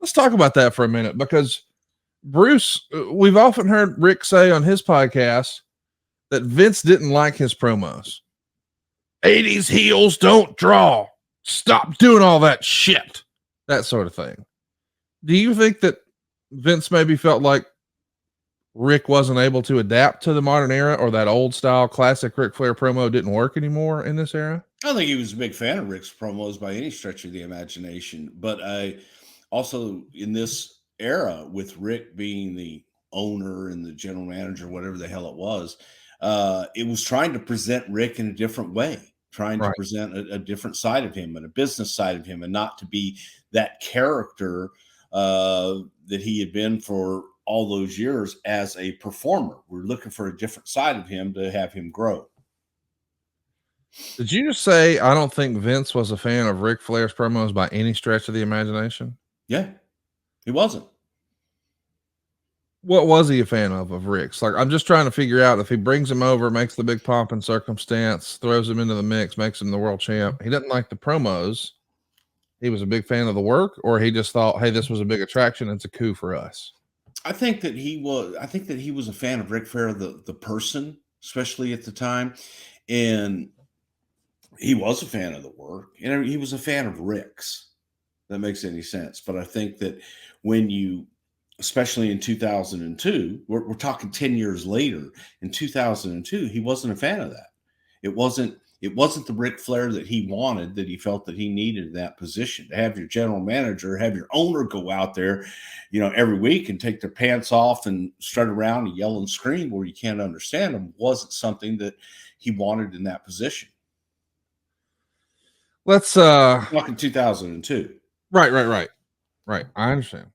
let's talk about that for a minute, because Bruce, we've often heard Rick say on his podcast that Vince didn't like his promos. 80s heels don't draw. Stop doing all that shit. That sort of thing. Do you think that Vince maybe felt like Rick wasn't able to adapt to the modern era, or that old style classic Ric Flair promo didn't work anymore in this era? I don't think he was a big fan of Rick's promos by any stretch of the imagination. But I also, in this era, with Rick being the owner and the general manager, whatever the hell it was trying to present Rick in a different way, trying to present a different side of him and a business side of him, and not to be that character that he had been for all those years as a performer. We're looking for a different side of him to have him grow. Did you just say, I don't think Vince was a fan of Ric Flair's promos by any stretch of the imagination? Yeah, he wasn't. What was he a fan of Rick's? Like, I'm just trying to figure out if he brings him over, makes the big pomp and circumstance, throws him into the mix, makes him the world champ. He doesn't like the promos. He was a big fan of the work, or he just thought, hey, this was a big attraction. It's a coup for us. I think that he was a fan of Ric Flair, the person, especially at the time. And he was a fan of the work, and he was a fan of Rick's. That makes any sense. But I think that when you, especially in 2002, we're talking 10 years later, in 2002, he wasn't a fan of that. It wasn't the Ric Flair that he wanted, that he felt that he needed in that position. To have your general manager, have your owner go out there, every week and take their pants off and strut around and yell and scream where you can't understand them, wasn't something that he wanted in that position. Let's talking 2002. Right. I understand.